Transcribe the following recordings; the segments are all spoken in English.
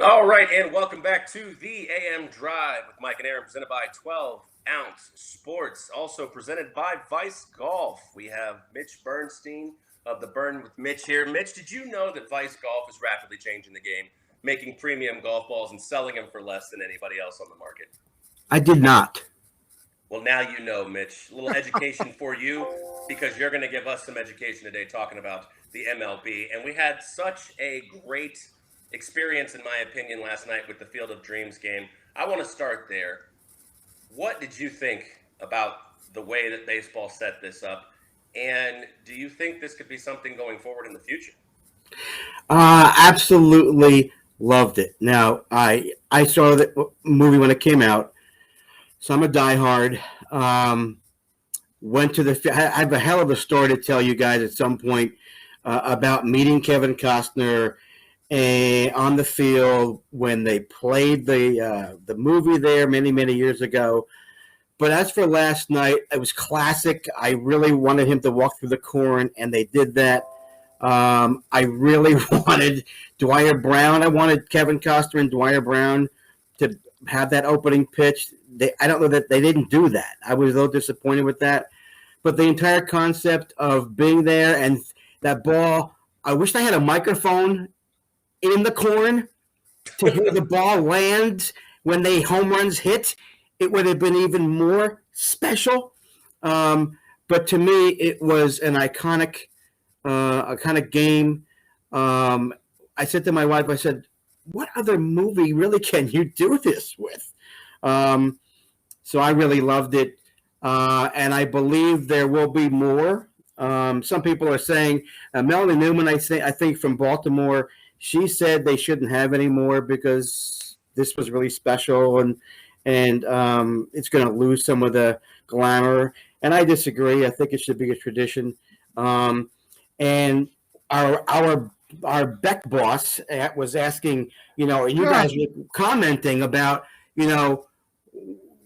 All right, and welcome back to the AM Drive with Mike and Aaron, presented by 12 Ounce Sports, also presented by Vice Golf. We have Mitch Bernstein of the Bern with Mitch here. Mitch, did you know that Vice Golf is rapidly changing the game, making premium golf balls and selling them for less than anybody else on the market? I did not. Well, now you know, Mitch. A little education for you, because you're going to give us some education today talking about the MLB. And we had such a great experience, in my opinion, last night with the Field of Dreams game. I want to start there. What did you think about the way that baseball set this up? And do you think this could be something going forward in the future? Absolutely loved it. Now, I saw the movie when it came out, so I'm a diehard. Went to I have a hell of a story to tell you guys at some point about meeting Kevin Costner on the field when they played the movie there many years ago. But as for last night, it was classic. I really wanted him to walk through the corn, and they did that. I really wanted Dwyer Brown. I wanted Kevin Costner and Dwyer Brown to have that opening pitch. I don't know that they didn't do that. I was a little disappointed with that. But the entire concept of being there and that ball, I wish I had a microphone in the corn to hear the ball land when they home runs hit. It would have been even more special. But to me, it was an iconic game. I said to my wife, I said, what other movie really can you do this with? So I really loved it. And I believe there will be more. Some people are saying, Melanie Newman, I think from Baltimore, she said they shouldn't have any more because this was really special and it's going to lose some of the glamour. And I disagree. I think it should be a tradition. And our Beck boss was asking, and you guys were commenting about,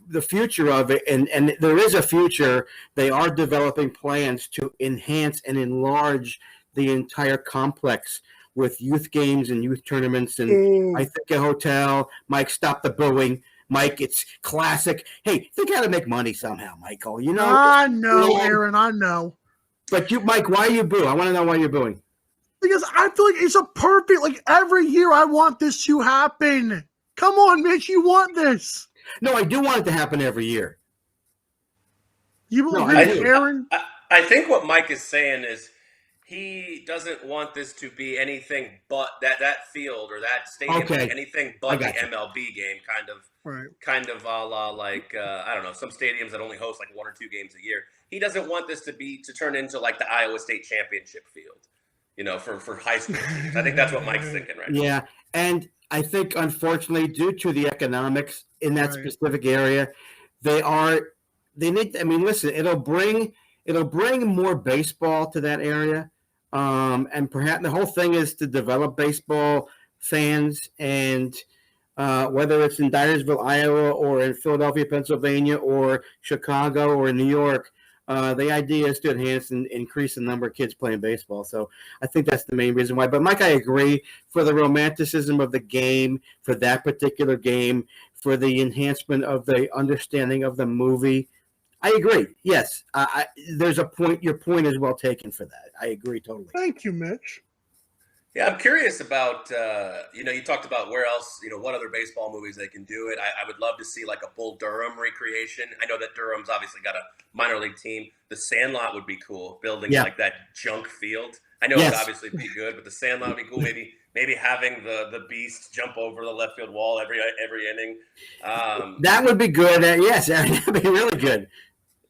the future of it. And there is a future. They are developing plans to enhance and enlarge the entire complex with youth games and youth tournaments. And I think a hotel. Mike, stop the booing. Mike, it's classic. Hey, they got to make money somehow, Michael. I know, Aaron, I know. But Mike, why are you booing? I want to know why you're booing. Because I feel like it's a perfect, every year I want this to happen. Come on, Mitch, you want this. No, I do want it to happen every year. You believe Aaron? I think what Mike is saying is he doesn't want this to be anything but that field or that stadium, anything but the MLB game, kind of a la I don't know, some stadiums that only host 1 or 2 games a year. He doesn't want this to turn into the Iowa State championship field, for high school teams. I think that's what Mike's thinking right now. Yeah, and I think unfortunately, due to the economics in that specific area, they need. I mean, listen, it'll bring more baseball to that area. And perhaps the whole thing is to develop baseball fans, and whether it's in Dyersville, Iowa, or in Philadelphia, Pennsylvania, or Chicago, or New York, the idea is to enhance and increase the number of kids playing baseball. So I think that's the main reason why. But Mike, I agree, for the romanticism of the game, for that particular game, for the enhancement of the understanding of the movie, I agree. Yes, there's a point. Your point is well taken for that. I agree totally. Thank you, Mitch. Yeah, I'm curious about, you talked about where else, what other baseball movies they can do it. I would love to see a Bull Durham recreation. I know that Durham's obviously got a minor league team. The Sandlot would be cool, building that junk field. I know it would obviously be good, but the Sandlot would be cool. Maybe having the Beast jump over the left field wall every inning. That would be good. Yes, that would be really good.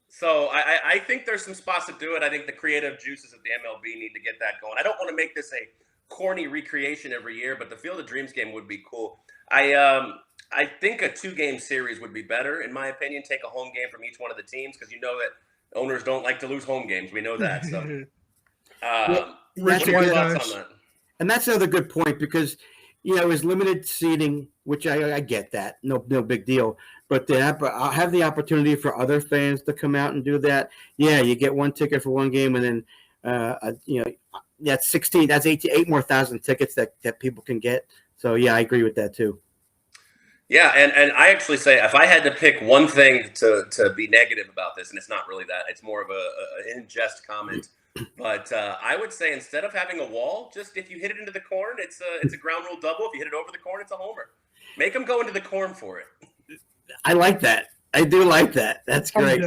So I think there's some spots to do it. I think the creative juices of the MLB need to get that going. I don't want to make this a corny recreation every year, but the Field of Dreams game would be cool. I think a 2-game series would be better, in my opinion. Take a home game from each one of the teams, because that owners don't like to lose home games. We know that. So, that's your thoughts on that? And that's another good point, because it was limited seating, which I get that, no big deal. But I'll have the opportunity for other fans to come out and do that. Yeah, you get one ticket for one game, and then that's 16. That's 8 more thousand tickets that people can get So yeah, I agree with that too. Yeah, and I actually say if I had to pick one thing to be negative about this, and it's not really that, it's more of a in jest comment. But I would say instead of having a wall, just if you hit it into the corn, it's a ground rule double. If you hit it over the corn, it's a homer. Make them go into the corn for it. I like that. I do like that. That's great.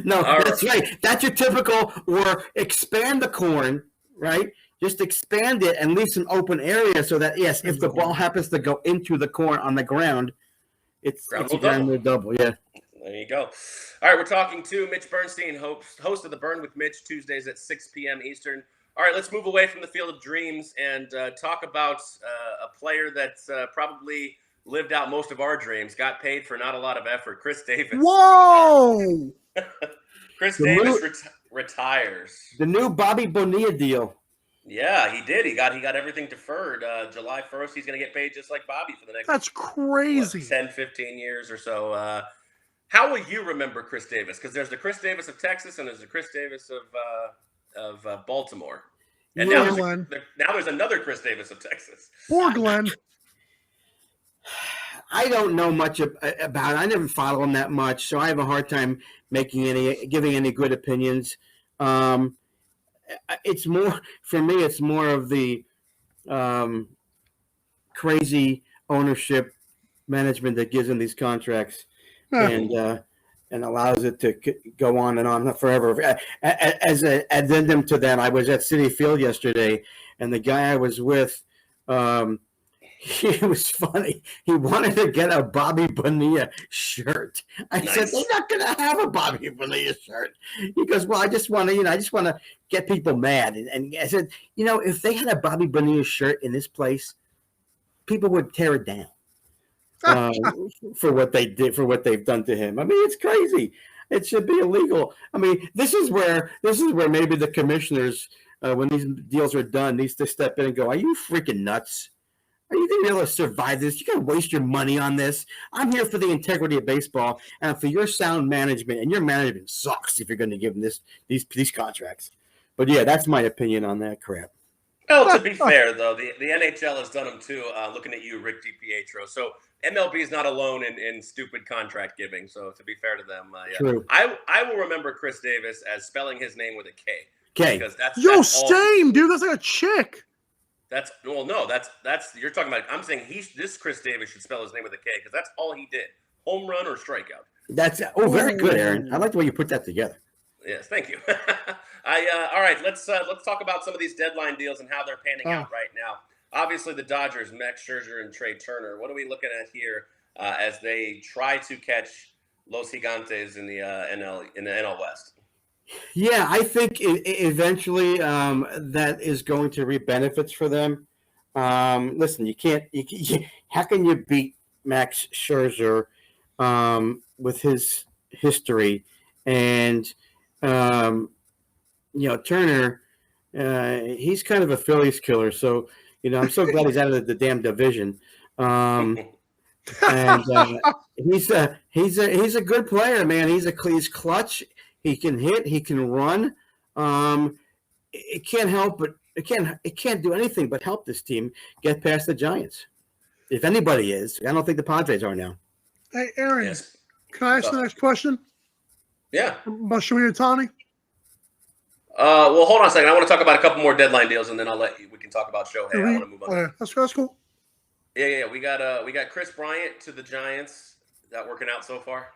No, that's right. That's your typical, or expand the corn, right? Just expand it and leave some open area so that, yes, if the ball happens to go into the corn on the ground, it's a ground double. Yeah. There you go. All right, we're talking to Mitch Bernstein, host of the Bern with Mitch, Tuesdays at 6 p.m. Eastern. All right, let's move away from the field of dreams and talk about a player that's probably lived out most of our dreams, got paid for not a lot of effort, Chris Davis. Whoa! Chris Davis retires. The new Bobby Bonilla deal. Yeah, he did. He got everything deferred. July 1st, he's going to get paid just like Bobby for the next That's crazy. 10, 15 years or so. How will you remember Chris Davis? Because there's the Chris Davis of Texas and there's the Chris Davis of Baltimore. And now there's another Chris Davis of Texas. Poor Glenn. I don't know much about it. I never follow him that much, so I have a hard time giving any good opinions. It's more, for me, it's more of the crazy ownership management that gives him these contracts and allows it to go on forever. As an addendum to that, I was at Citi Field yesterday, and the guy I was with, it was funny. He wanted to get a Bobby Bonilla shirt. I said, they're not going to have a Bobby Bonilla shirt. He goes, well, I just want to get people mad. And I said, if they had a Bobby Bonilla shirt in this place, people would tear it down for what they did, for what they've done to him. I mean, it's crazy. It should be illegal. I mean, this is where maybe the commissioners, when these deals are done, needs to step in and go, are you freaking nuts? Are you going to be able to survive this? You got to waste your money on this. I'm here for the integrity of baseball and for your sound management, and your management sucks if you're going to give them these contracts. But yeah, that's my opinion on that crap. Well, to be fair, though, the NHL has done them too. Looking at you, Rick DiPietro. So MLB is not alone in stupid contract giving. So to be fair to them, True. I will remember Chris Davis as spelling his name with a K. K. Because that's same, dude. That's like a chick. That's you're talking about. I'm saying this Chris Davis should spell his name with a K because that's all he did: home run or strikeout. That's very good, Aaron. I like the way you put that together. Yes, thank you. All right, let's talk about some of these deadline deals and how they're panning out right now. Obviously, the Dodgers, Max Scherzer and Trey Turner. What are we looking at here as they try to catch Los Gigantes in the NL West? Yeah, I think eventually that is going to reap benefits for them. Listen, how can you beat Max Scherzer with his history? And, Turner, he's kind of a Phillies killer. So, I'm so glad he's out of the damn division. And he's a good player, man. He's clutch. He can hit. He can run. It can't do anything but help this team get past the Giants. If anybody is, I don't think the Padres are now. Hey, Aaron, can I ask the next question? Yeah. About Shohei Ohtani? Well, hold on a second. I want to talk about a couple more deadline deals, and then we can talk about Shohei. I want to move on. Yeah, that's cool. Yeah. We got Chris Bryant to the Giants. Is that working out so far?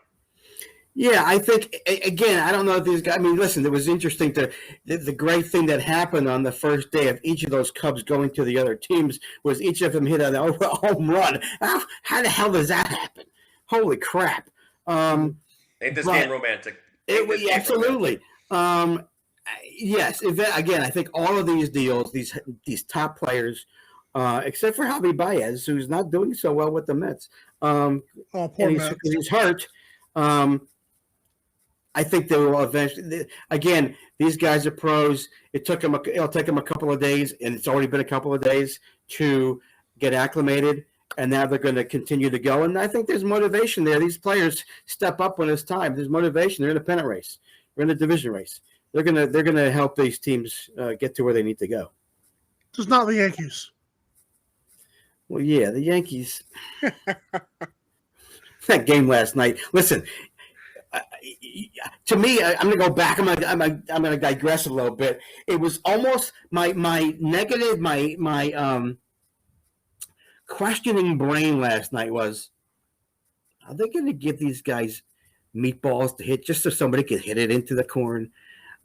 Yeah, I think, again, I don't know if these guys – I mean, listen, it was interesting the great thing that happened on the first day of each of those Cubs going to the other teams was each of them hit a home run. How the hell does that happen? Holy crap. Ain't this game romantic? Absolutely. Yes, again, I think all of these deals, these top players, except for Javi Baez, who's not doing so well with the Mets, he's hurt. I think they will eventually. Again, these guys are pros. It'll take them a couple of days, and it's already been a couple of days to get acclimated. And now they're going to continue to go. And I think there's motivation there. These players step up when it's time. There's motivation. They're in a pennant race. They're in a division race. They're going to help these teams get to where they need to go. Just not the Yankees. Well, yeah, the Yankees. That game last night. Listen, to me, I'm going to go back. I'm going to digress a little bit. It was almost my negative, my questioning brain last night was, are they going to give these guys meatballs to hit just so somebody could hit it into the corn?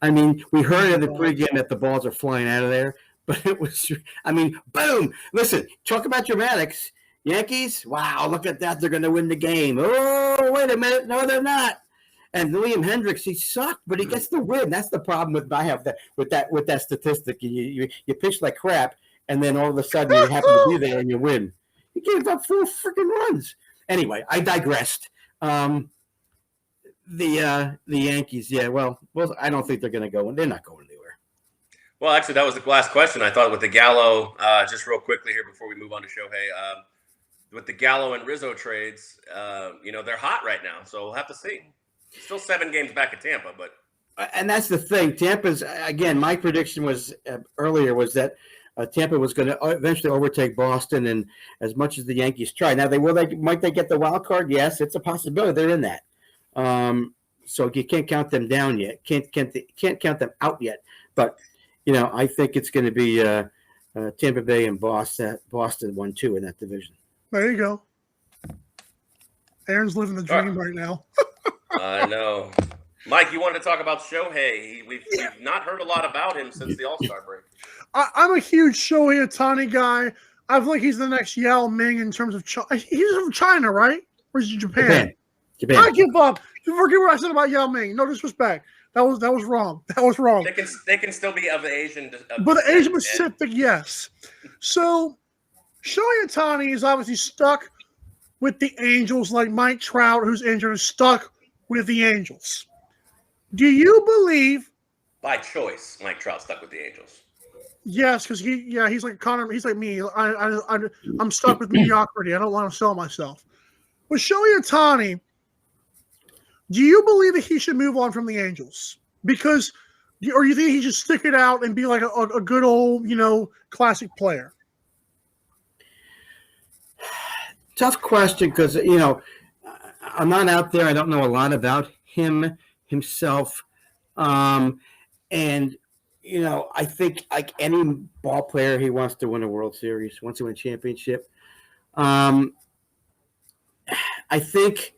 I mean, we heard in the pregame that the balls are flying out of there, but it was, I mean, boom. Listen, talk about dramatics. Yankees, wow, look at that. They're going to win the game. Oh, wait a minute. No, they're not. And Liam Hendricks, he sucked, but he gets the win. That's the problem with that statistic. You pitch like crap, and then all of a sudden you happen to be there and you win. He gave up 4 freaking runs. Anyway, I digressed. The Yankees, yeah. Well, I don't think they're going to go, and they're not going anywhere. Well, actually, that was the last question. I thought with the Gallo, just real quickly here before we move on to Shohei, with the Gallo and Rizzo trades, they're hot right now, so we'll have to see. Still 7 games back at Tampa, but and that's the thing. Tampa's again. My prediction was earlier was that Tampa was going to eventually overtake Boston, and as much as the Yankees try, now might they get the wild card? Yes, it's a possibility. They're in that. So you can't count them down yet. Can't count them out yet. But I think it's going to be Tampa Bay and Boston 1-2 in that division. There you go. Aaron's living the dream right now. I know. Mike, you wanted to talk about Shohei. We've not heard a lot about him since the All-Star break. I'm a huge Shohei Ohtani guy. I feel like he's the next Yao Ming in terms of he's from China, right? Or is he Japan? I give up. Forget what I said about Yao Ming. No disrespect. That was wrong. That was wrong. They can still be of the Asian. But the Asian Pacific, yes. So Shohei Ohtani is obviously stuck with the Angels, like Mike Trout, who's injured, is stuck with the Angels. Do you believe? By choice, Mike Trout stuck with the Angels. Yes, because he's like Connor. He's like me. I'm stuck with mediocrity. I don't want to sell myself. With Shohei Ohtani, do you believe that he should move on from the Angels? Or you think he should stick it out and be like a good old, classic player? Tough question because, I'm not out there. I don't know a lot about himself. And, I think like any ball player, he wants to win a World Series, wants to win a championship. I think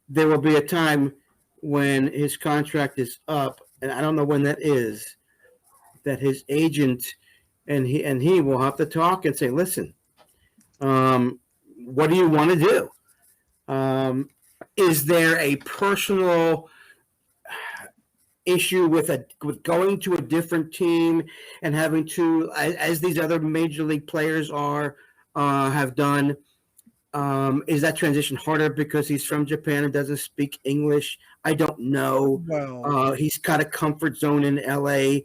there will be a time when his contract is up, and I don't know when that is, that his agent and he will have to talk and say, listen, what do you want to do? Is there a personal issue with going to a different team and having to, as these other major league players have done? Is that transition harder because he's from Japan and doesn't speak English? I don't know. Well, He's got a comfort zone in LA.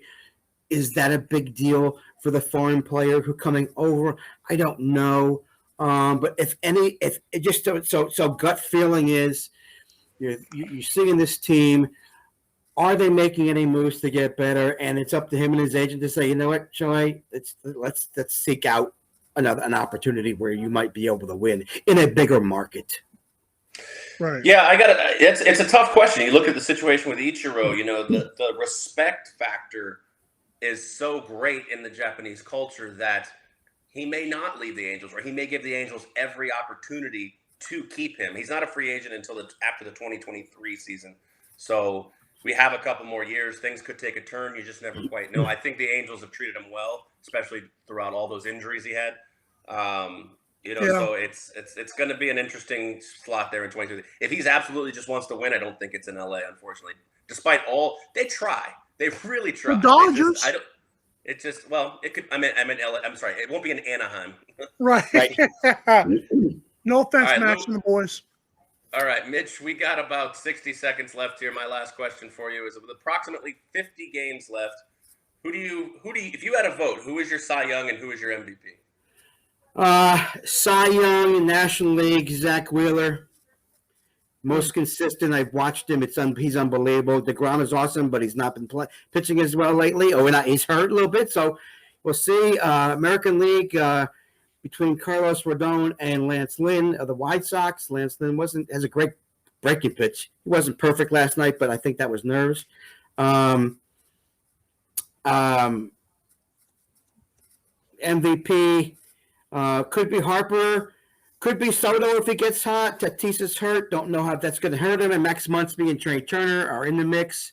Is that a big deal for the foreign player who coming over? I don't know. But if it just so gut feeling is you're seeing this team. Are they making any moves to get better? And it's up to him and his agent to say, you know what, Shohei, let's seek out an opportunity where you might be able to win in a bigger market. Right. Yeah, it's a tough question. You look at the situation with Ichiro, the respect factor is so great in the Japanese culture that he may not leave the Angels, or he may give the Angels every opportunity to keep him. He's not a free agent until after the 2023 season. So we have a couple more years. Things could take a turn. You just never quite know. I think the Angels have treated him well, especially throughout all those injuries he had. So it's going to be an interesting slot there in 2023. If he's absolutely just wants to win, I don't think it's in LA, unfortunately. Despite all, they try. They really try. The Dodgers. It could. I meant LA. I'm sorry. It won't be in Anaheim. Right. No offense, All right, Max and the boys. All right, Mitch, we got about 60 seconds left here. My last question for you is, with approximately 50 games left, who do you if you had a vote, who is your Cy Young and who is your MVP? Cy Young, National League, Zach Wheeler. Most consistent. I've watched him. He's unbelievable. DeGrom is awesome, but he's not been pitching as well lately. He's hurt a little bit. So, we'll see. American League between Carlos Rodon and Lance Lynn of the White Sox. Lance Lynn has a great breaking pitch. He wasn't perfect last night, but I think that was nerves. MVP could be Harper, could be Soto if he gets hot. Tatis's hurt. Don't know how that's going to hurt him. And Max Muncy and Trey Turner are in the mix.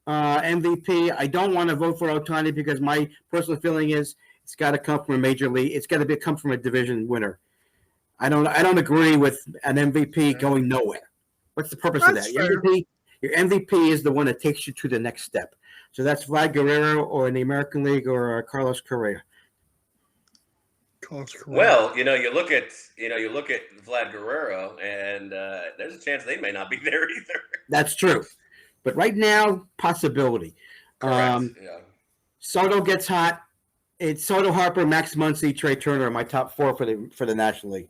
MVP, I don't want to vote for Ohtani because my personal feeling is it's got to come from a major league. It's got to come from a division winner. I don't agree with an MVP going nowhere. What's the purpose of that? Your MVP is the one that takes you to the next step. So that's Vlad Guerrero or in the American League or Carlos Correa. Well, you look at Vlad Guerrero, and there's a chance they may not be there either. That's true, but right now, possibility. Correct. Yeah. Soto gets hot. It's Soto, Harper, Max Muncy, Trey Turner are my top four for the National League.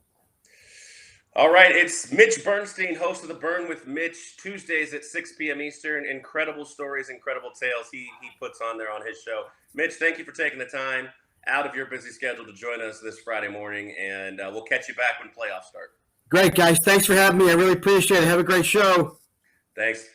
All right, it's Mitch Bernstein, host of the Bern with Mitch, Tuesdays at 6 p.m. Eastern. Incredible stories, incredible tales he puts on there on his show. Mitch, thank you for taking the time out of your busy schedule to join us this Friday morning, and we'll catch you back when playoffs start. Great, guys. Thanks for having me. I really appreciate it. Have a great show. Thanks.